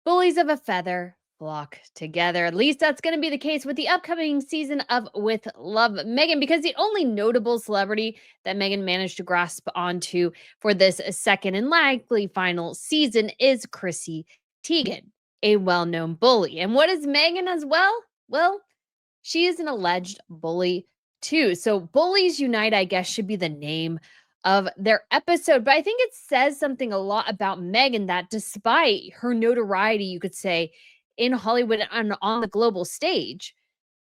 Bullies of a feather flock together. At least that's going to be the case with the upcoming season of With Love Meghan, because the only notable celebrity that Meghan managed to grasp onto for this second and likely final season is Chrissy Teigen, a well known bully. And what is Meghan as well? Well, she is an alleged bully too. So, Bullies Unite, I guess, should be the name of their episode. But I think it says something a lot about Meghan that despite her notoriety, you could say, in Hollywood and on the global stage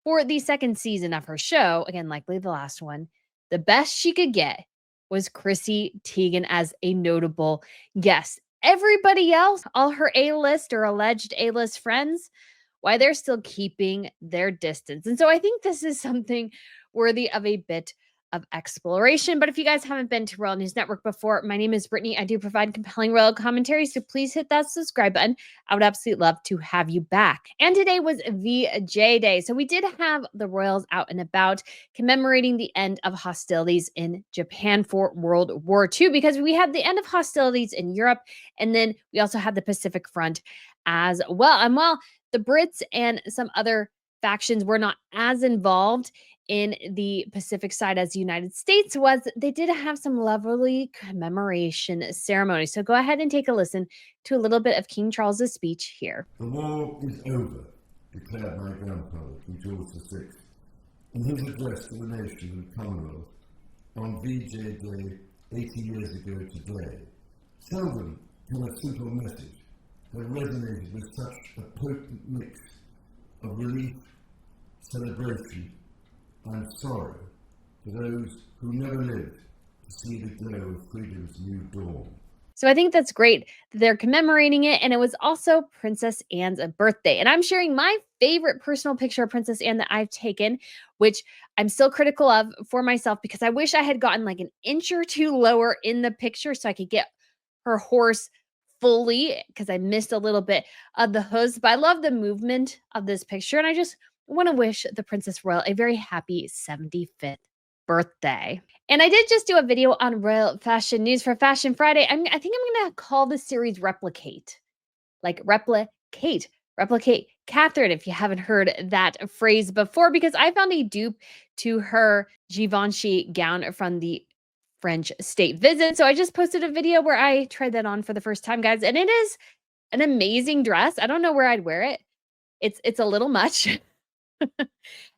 for the second season of her show, again, likely the last one, the best she could get was Chrissy Teigen as a notable guest. Everybody else, all her A-list or alleged A-list friends, why they're still keeping their distance. And so I think this is something worthy of a bit of exploration. But if you guys haven't been to Royal News Network before, my name is Brittany. I do provide compelling royal commentary, so please hit that subscribe button. I would absolutely love to have you back. And today was VJ Day. So we did have the royals out and about commemorating the end of hostilities in Japan for World War II, because we had the end of hostilities in Europe, and then we also had the Pacific Front as well. And while the Brits and some other factions were not as involved in the Pacific side as the United States was, they did have some lovely commemoration ceremonies. So go ahead and take a listen to a little bit of King Charles's speech here. The war is over, declared my grandfather, King George VI, in his address to the nation and Commonwealth on VJ Day 80 years ago today. Seldom can a simple message have resonated with such a potent mix of relief, celebration, and sorrow for those who never lived to see the glow of freedom's new dawn. So I think that's great that they're commemorating it. And it was also Princess Anne's birthday. And I'm sharing my favorite personal picture of Princess Anne that I've taken, which I'm still critical of for myself because I wish I had gotten like an inch or two lower in the picture so I could get her horse fully, because I missed a little bit of the hooves. But I love the movement of this picture. And I just want to wish the Princess Royal a very happy 75th birthday. And I did just do a video on royal fashion news for Fashion Friday. I think I'm going to call the series Replicate. Like replicate Catherine, if you haven't heard that phrase before, because I found a dupe to her Givenchy gown from the French state visit. So I just posted a video where I tried that on for the first time, guys. And it is an amazing dress. I don't know where I'd wear it. It's a little much.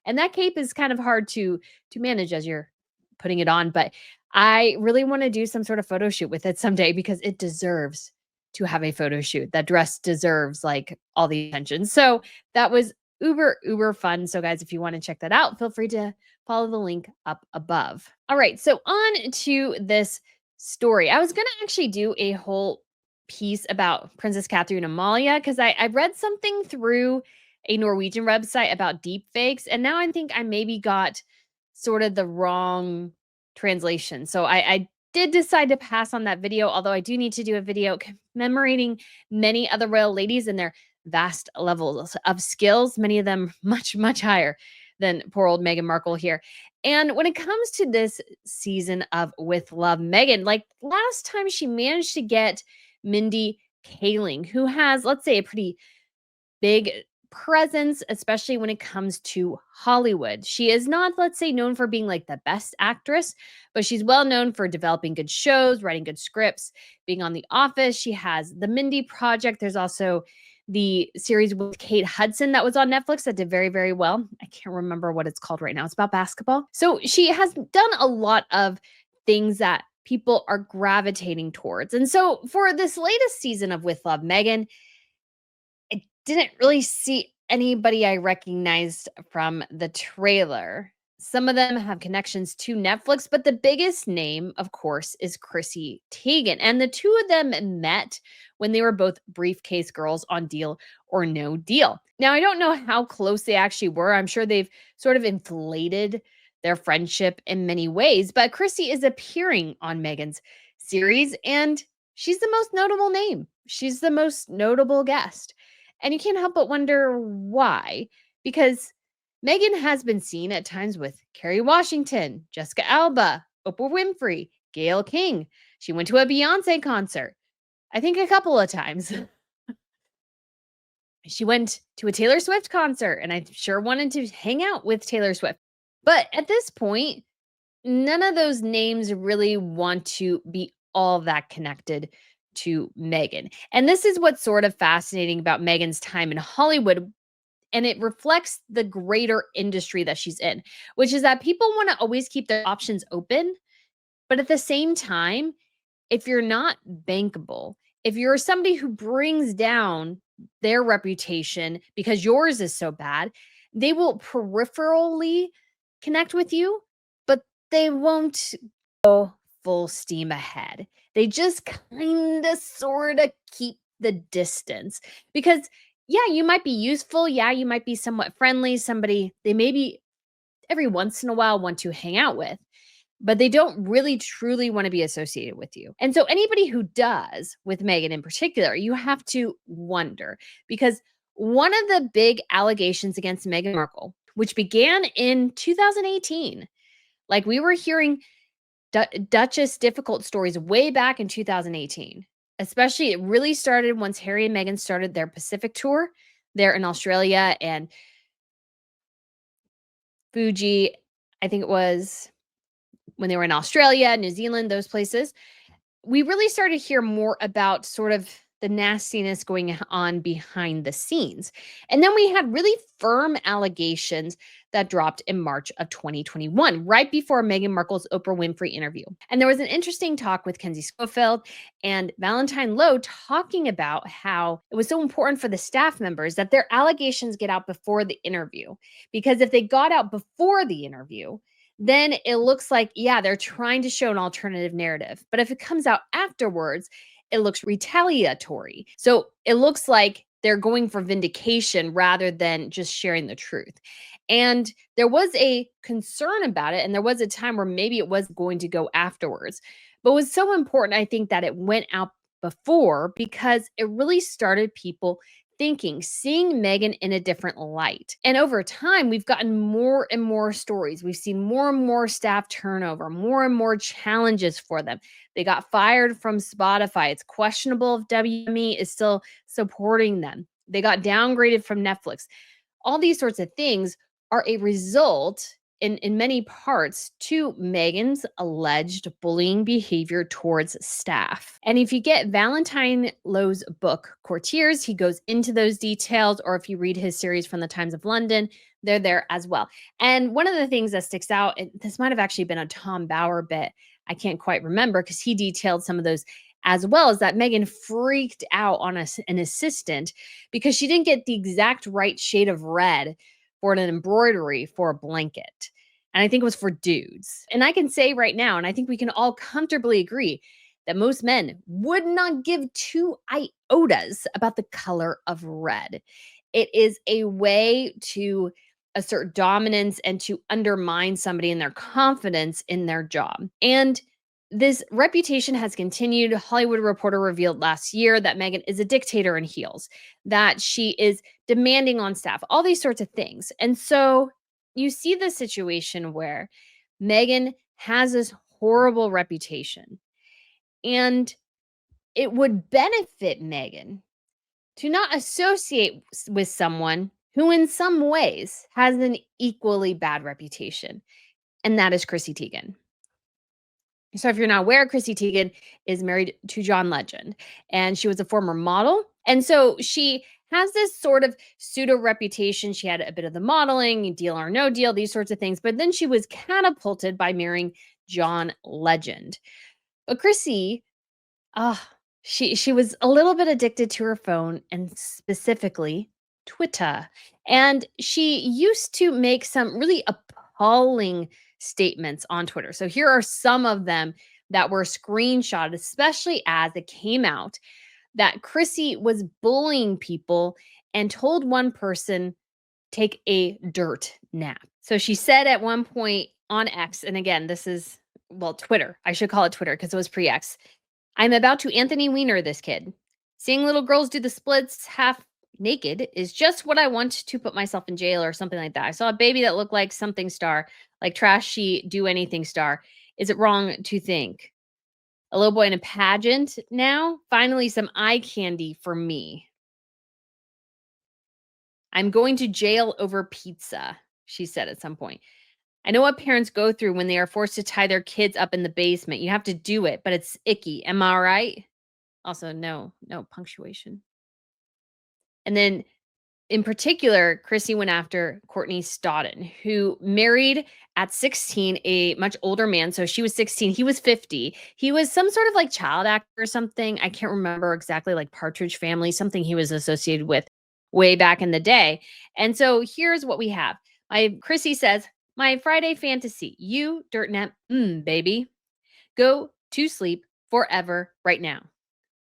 And that cape is kind of hard to manage as you're putting it on, but I really want to do some sort of photo shoot with it someday because it deserves to have a photo shoot. That dress deserves like all the attention. So that was uber fun. So guys, if you want to check that out, feel free to follow the link up above. All right, so on to this story. I was going to actually do a whole piece about Princess Catherine Amalia because I read something through a Norwegian website about deep fakes, and now I think I maybe got sort of the wrong translation. So I did decide to pass on that video, although I do need to do a video commemorating many other royal ladies and their vast levels of skills, many of them much higher than poor old Meghan Markle here. And when it comes to this season of With Love Meghan, like last time she managed to get Mindy Kaling, who has, let's say, a pretty big presence, especially when it comes to Hollywood. She is not, let's say, known for being like the best actress, but she's well known for developing good shows, writing good scripts, being on The Office. She has the Mindy Project. There's also the series with Kate Hudson that was on Netflix that did very well. I can't remember what it's called right now. It's about basketball. So she has done a lot of things that people are gravitating towards. And so for this latest season of With Love Meghan, I didn't really see anybody I recognized from the trailer. Some of them have connections to Netflix, but the biggest name, of course, is Chrissy Teigen. And the two of them met when they were both briefcase girls on Deal or No Deal. Now, I don't know how close they actually were. I'm sure they've sort of inflated their friendship in many ways, but Chrissy is appearing on Meghan's series, and she's the most notable name. She's the most notable guest. And you can't help but wonder why, because Meghan has been seen at times with Kerry Washington, Jessica Alba, Oprah Winfrey, Gayle King. She went to a Beyonce concert, I think a couple of times. She went to a Taylor Swift concert, and I sure wanted to hang out with Taylor Swift. But at this point, none of those names really want to be all that connected to Meghan. And this is what's sort of fascinating about Meghan's time in Hollywood. And it reflects the greater industry that she's in, which is that people want to always keep their options open. But at the same time, if you're not bankable, if you're somebody who brings down their reputation because yours is so bad, they will peripherally connect with you, but they won't go full steam ahead. They just kind of sort of keep the distance because, yeah, you might be useful. Yeah, you might be somewhat friendly, somebody they maybe every once in a while want to hang out with, but they don't really truly want to be associated with you. And so anybody who does, with Meghan in particular, you have to wonder because one of the big allegations against Meghan Markle, which began in 2018, like we were hearing Duchess difficult stories way back in 2018. Especially, it really started once Harry and Meghan started their Pacific tour there in Australia and Fuji. I think it was when they were in Australia, New Zealand, those places, we really started to hear more about sort of the nastiness going on behind the scenes. And then we had really firm allegations that dropped in March of 2021, right before Meghan Markle's Oprah Winfrey interview. And there was an interesting talk with Kenzie Schofield and Valentine Lowe talking about how it was so important for the staff members that their allegations get out before the interview. Because if they got out before the interview, then it looks like, yeah, they're trying to show an alternative narrative. But if it comes out afterwards, it looks retaliatory. So it looks like they're going for vindication rather than just sharing the truth. And there was a concern about it. And there was a time where maybe it was going to go afterwards. But it was so important, I think, that it went out before because it really started people thinking, seeing Meghan in a different light. And over time, we've gotten more and more stories. We've seen more and more staff turnover, more and more challenges for them. They got fired from Spotify. It's questionable if WME is still supporting them. They got downgraded from Netflix. All these sorts of things are a result in many parts to Meghan's alleged bullying behavior towards staff. And if you get Valentine Lowe's book, Courtiers, he goes into those details, or if you read his series from the Times of London, they're there as well. And one of the things that sticks out, and this might have actually been a Tom Bauer bit, I can't quite remember because he detailed some of those as well, is that Meghan freaked out on an assistant because she didn't get the exact right shade of red for an embroidery for a blanket. And I think it was for dudes. And I can say right now, and I think we can all comfortably agree that most men would not give two iotas about the color of red. It is a way to assert dominance and to undermine somebody in their confidence in their job. And this reputation has continued. Hollywood Reporter revealed last year that Meghan is a dictator in heels, that she is demanding on staff, all these sorts of things. And so you see the situation where Meghan has this horrible reputation, and it would benefit Meghan to not associate with someone who, in some ways, has an equally bad reputation, and that is Chrissy Teigen. So if you're not aware, Chrissy Teigen is married to John Legend, and she was a former model. And so she has this sort of pseudo reputation. She had a bit of the modeling, deal or no deal, these sorts of things. But then she was catapulted by marrying John Legend. But Chrissy, she was a little bit addicted to her phone and specifically Twitter. And she used to make some really appalling statements on Twitter. So here are some of them that were screenshotted, especially as it came out that Chrissy was bullying people and told one person, take a dirt nap. So she said at one point on X, and again, this is, well, Twitter. I should call it Twitter because it was pre X. I'm about to Anthony Weiner this kid. Seeing little girls do the splits half naked is just what I want to put myself in jail or something like that. I saw a baby that looked like something star, like trashy do anything star. Is it wrong to think? A little boy in a pageant now? Finally, some eye candy for me. I'm going to jail over pizza, she said at some point. I know what parents go through when they are forced to tie their kids up in the basement. You have to do it, but it's icky. Am I right? Also, no punctuation. And then in particular, Chrissy went after Courtney Stodden, who married at 16 a much older man. So she was 16, he was 50. He was some sort of like child actor or something. I can't remember exactly, like Partridge Family, something he was associated with way back in the day. And so here's what we have. My Chrissy says, "My Friday fantasy, you dirtnet, baby, go to sleep forever right now.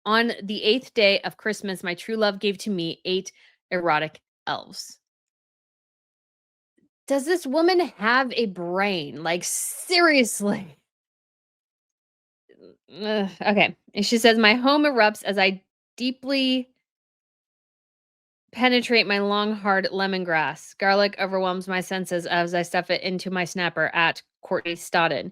On the 8th day of Christmas, my true love gave to me 8 erotic elves." Does this woman have a brain? Like, seriously. Okay. And she says, "My home erupts as I deeply penetrate my long, hard lemongrass. Garlic overwhelms my senses as I stuff it into my snapper at Courtney Stodden.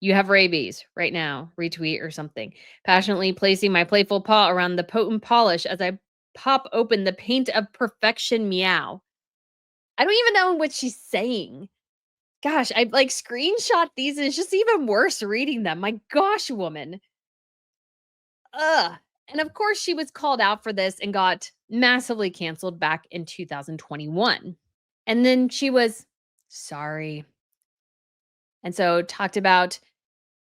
You have rabies right now. Retweet or something. Passionately placing my playful paw around the potent polish as I pop open the paint of perfection meow." I don't even know what she's saying. Gosh, I like screenshot these and it's just even worse reading them. My gosh, woman. Ugh. And of course, she was called out for this and got massively canceled back in 2021. And then she was sorry. And so talked about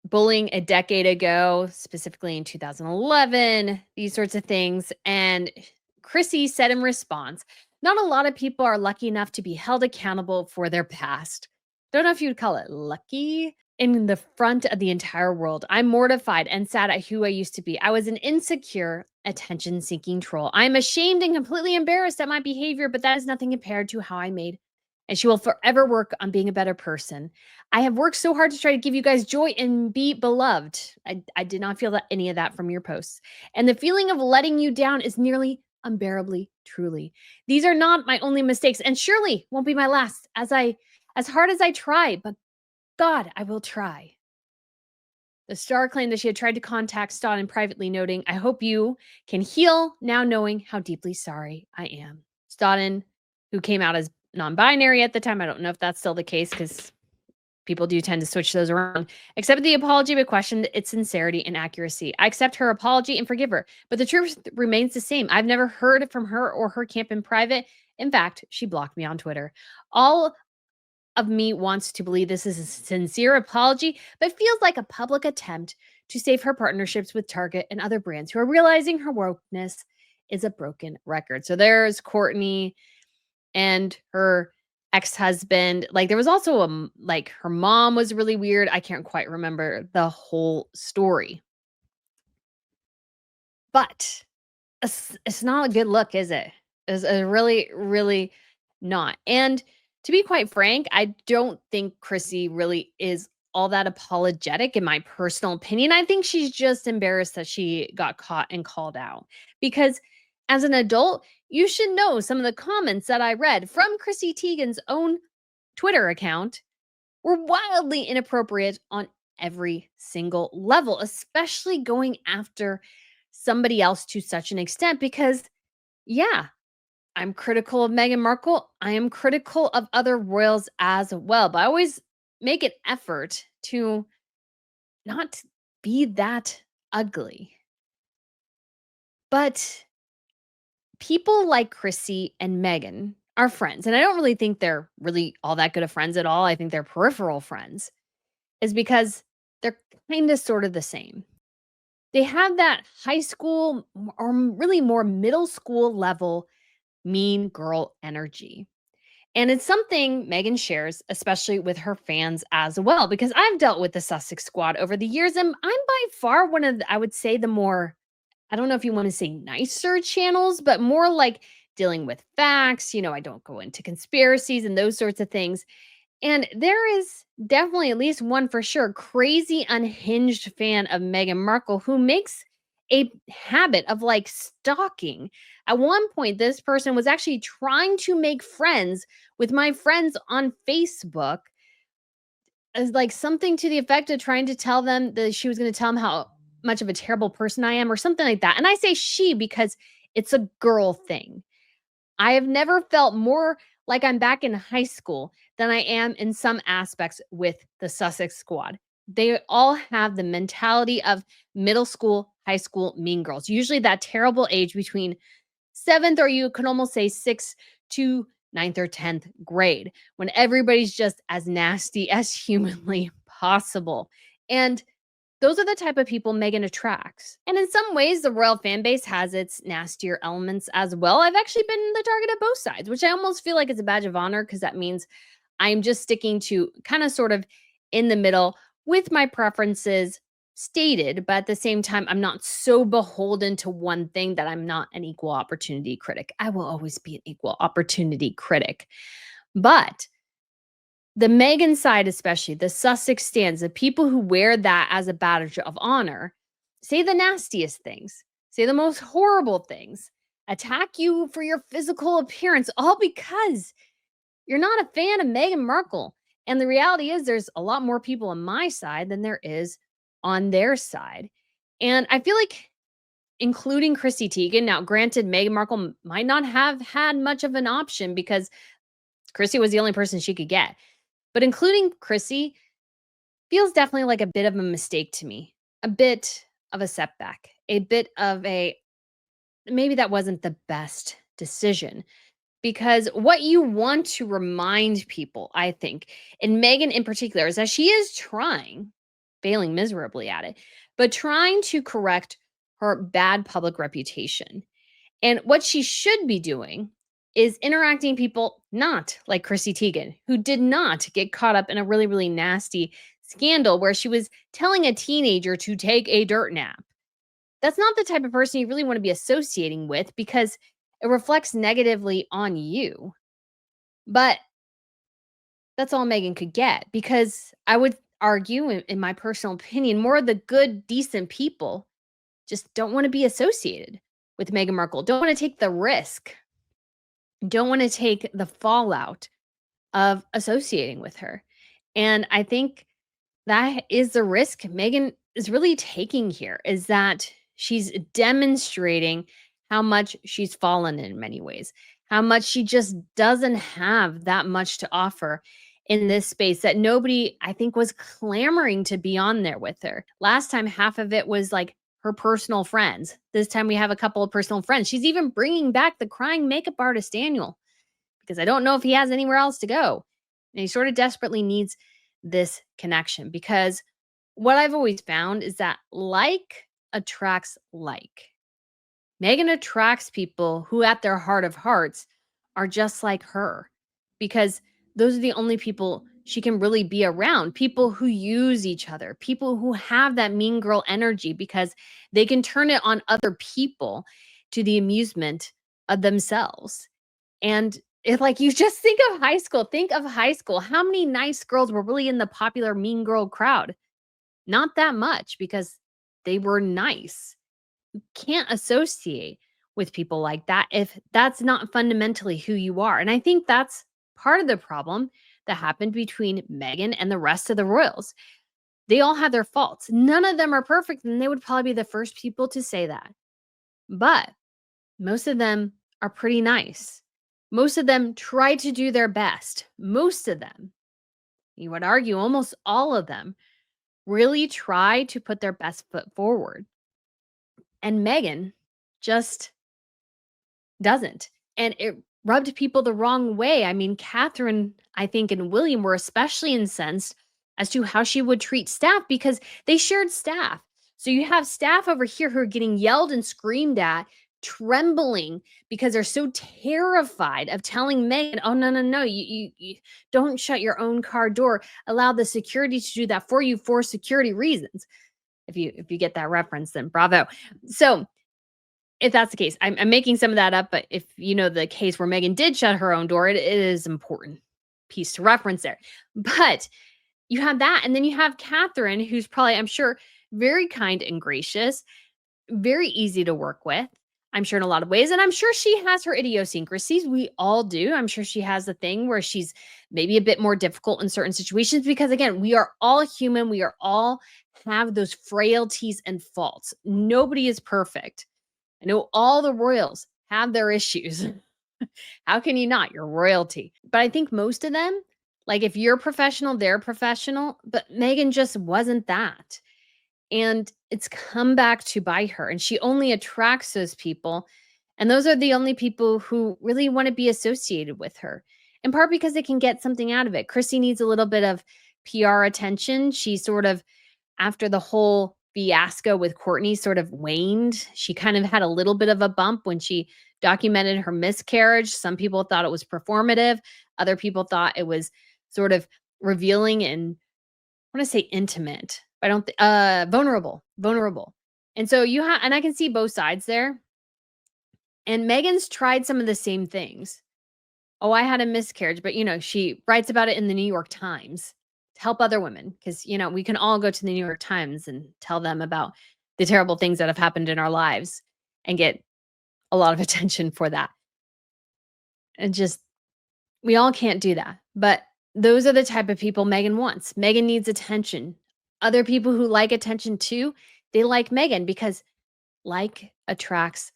bullying a decade ago, specifically in 2011, these sorts of things. And Chrissy said in response, "Not a lot of people are lucky enough to be held accountable for their past. Don't know if you'd call it lucky. In the front of the entire world. I'm mortified and sad at who I used to be. I was an insecure, attention seeking troll. I'm ashamed and completely embarrassed at my behavior, but that is nothing compared to how I made. And she will forever work on being a better person. I have worked so hard to try to give you guys joy and be beloved." I did not feel that any of that from your posts. "And the feeling of letting you down is nearly unbearably truly. These are not my only mistakes and surely won't be my last as hard as I try, but God, I will try." The star claimed that she had tried to contact Stodden privately, noting, "I hope you can heal now knowing how deeply sorry I am." Stodden, who came out as non-binary at the time, I don't know if that's still the case because people do tend to switch those around, accepted the apology but questioned its sincerity and accuracy. "I accept her apology and forgive her, but the truth remains the same. I've never heard from her or her camp in private. In fact, she blocked me on Twitter. All of me wants to believe this is a sincere apology, but feels like a public attempt to save her partnerships with Target and other brands who are realizing her wokeness is a broken record." So there's Courtney and her ex-husband. Like there was also like her mom was really weird. I can't quite remember the whole story. But it's not a good look, is it? It's really, really not. And to be quite frank, I don't think Chrissy really is all that apologetic, in my personal opinion. I think she's just embarrassed that she got caught and called out. Because as an adult, you should know some of the comments that I read from Chrissy Teigen's own Twitter account were wildly inappropriate on every single level, especially going after somebody else to such an extent. Because, yeah, I'm critical of Meghan Markle. I am critical of other royals as well, but I always make an effort to not be that ugly. But people like Chrissy and Meghan are friends, and I don't really think they're really all that good of friends at all. I think they're peripheral friends, is because they're kind of sort of the same. They have that high school or really more middle school level mean girl energy. And it's something Meghan shares, especially with her fans as well, because I've dealt with the Sussex squad over the years, and I'm by far one of, I would say, the more, I don't know if you want to say nicer channels, but more like dealing with facts. I don't go into conspiracies and those sorts of things. And there is definitely at least one for sure crazy unhinged fan of Meghan Markle who makes a habit of like stalking. At one point, this person was actually trying to make friends with my friends on Facebook, as like something to the effect of trying to tell them that she was going to tell them how much of a terrible person I am or something like that. And I say she because it's a girl thing. I have never felt more like I'm back in high school than I am in some aspects with the Sussex squad. They all have the mentality of middle school, high school mean girls, usually that terrible age between seventh, or you can almost say sixth to ninth or 10th grade, when everybody's just as nasty as humanly possible. And those are the type of people Meghan attracts. And in some ways, the royal fan base has its nastier elements as well. I've actually been the target of both sides, which I almost feel like is a badge of honor because that means I'm just sticking to kind of sort of in the middle with my preferences stated, but at the same time, I'm not so beholden to one thing that I'm not an equal opportunity critic. I will always be an equal opportunity critic. But the Meghan side, especially the Sussex stands, the people who wear that as a badge of honor, say the nastiest things, say the most horrible things, attack you for your physical appearance, all because you're not a fan of Meghan Markle. And the reality is, there's a lot more people on my side than there is on their side. And I feel like including Chrissy Teigen, now granted, Meghan Markle might not have had much of an option because Chrissy was the only person she could get. But including Chrissy feels definitely like a bit of a mistake to me, a bit of a setback, a bit of a maybe that wasn't the best decision. Because what you want to remind people, I think, and Meghan in particular, is that she is trying, failing miserably at it, but trying to correct her bad public reputation. And what she should be doing is interacting people not like Chrissy Teigen, who did not get caught up in a really, really nasty scandal where she was telling a teenager to take a dirt nap. That's not the type of person you really want to be associating with because it reflects negatively on you. But that's all Meghan could get because I would argue, in my personal opinion, more of the good, decent people just don't want to be associated with Meghan Markle, don't want to take the risk, don't want to take the fallout of associating with her. And I think that is the risk Meghan is really taking here, is that she's demonstrating how much she's fallen in many ways, how much she just doesn't have that much to offer in this space that nobody, I think, was clamoring to be on there with her. Last time, half of it was like her personal friends. This time, we have a couple of personal friends. She's even bringing back the crying makeup artist, Daniel, because I don't know if he has anywhere else to go. And he sort of desperately needs this connection because what I've always found is that like attracts like. Meghan attracts people who, at their heart of hearts, are just like her because those are the only people she can really be around. People who use each other, people who have that mean girl energy because they can turn it on other people to the amusement of themselves. And it's like you just think of high school. Think of high school. How many nice girls were really in the popular mean girl crowd? Not that much because they were nice. You can't associate with people like that if that's not fundamentally who you are. And I think that's part of the problem that happened between Meghan and the rest of the royals. They all have their faults. None of them are perfect, and they would probably be the first people to say that. But most of them are pretty nice. Most of them try to do their best. Most of them, you would argue almost all of them, really try to put their best foot forward. And Meghan just doesn't. And it rubbed people the wrong way. I mean, Catherine, I think, and William were especially incensed as to how she would treat staff because they shared staff. So you have staff over here who are getting yelled and screamed at, trembling because they're so terrified of telling Meghan, oh, no, no, no, you don't shut your own car door. Allow the security to do that for you for security reasons. If you get that reference, then bravo. So if that's the case, I'm making some of that up, but if you know the case where Meghan did shut her own door, it is important piece to reference there. But you have that, and then you have Catherine, who's probably, I'm sure, very kind and gracious, very easy to work with. I'm sure in a lot of ways, and I'm sure she has her idiosyncrasies. We all do. I'm sure she has the thing where she's maybe a bit more difficult in certain situations because, again, we are all human. We are all have those frailties and faults. Nobody is perfect. I know all the royals have their issues. How can you not? You're royalty. But I think most of them, like if you're professional, they're professional. But Meghan just wasn't that. And it's come back to bite her. And she only attracts those people. And those are the only people who really want to be associated with her, in part because they can get something out of it. Chrissy needs a little bit of PR attention. She sort of, after the whole fiasco with Courtney sort of waned, she kind of had a little bit of a bump when she documented her miscarriage. Some people thought it was performative. Other people thought it was sort of revealing and I want to say intimate. I don't vulnerable. And so you have, and I can see both sides there. And Megan's tried some of the same things. Oh, I had a miscarriage, but she writes about it in the New York Times to help other women because we can all go to the New York Times and tell them about the terrible things that have happened in our lives and get a lot of attention for that. And just we all can't do that. But those are the type of people Meghan wants. Meghan needs attention. Other people who like attention too, they like Meghan because like attracts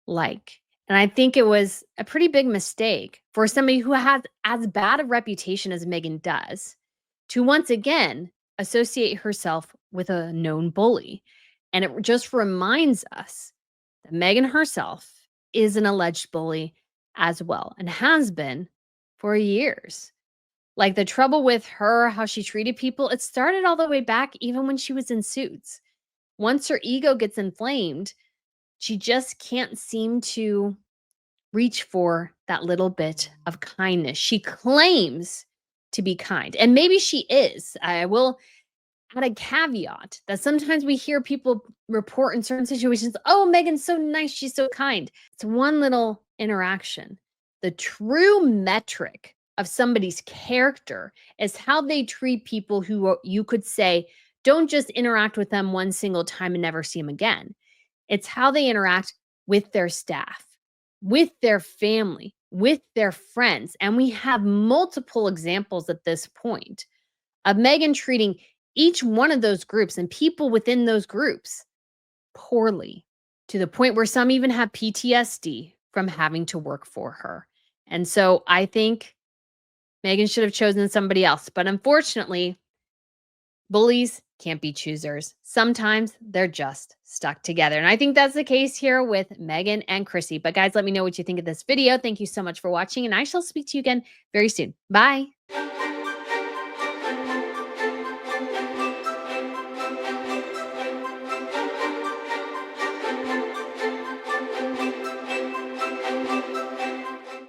like. And I think it was a pretty big mistake for somebody who has as bad a reputation as Meghan does to once again associate herself with a known bully. And it just reminds us that Meghan herself is an alleged bully as well and has been for years. Like the trouble with her, how she treated people, it started all the way back even when she was in Suits. Once her ego gets inflamed, she just can't seem to reach for that little bit of kindness. She claims to be kind, and maybe she is. I will add a caveat that sometimes we hear people report in certain situations, oh, Meghan's so nice, she's so kind. It's one little interaction. The true metric of somebody's character is how they treat people who you could say, don't just interact with them one single time and never see them again. It's how they interact with their staff, with their family, with their friends. And we have multiple examples at this point of Meghan treating each one of those groups and people within those groups poorly, to the point where some even have PTSD from having to work for her. And so I think Meghan should have chosen somebody else. But unfortunately, bullies can't be choosers. Sometimes they're just stuck together. And I think that's the case here with Meghan and Chrissy. But guys, let me know what you think of this video. Thank you so much for watching, and I shall speak to you again very soon. Bye.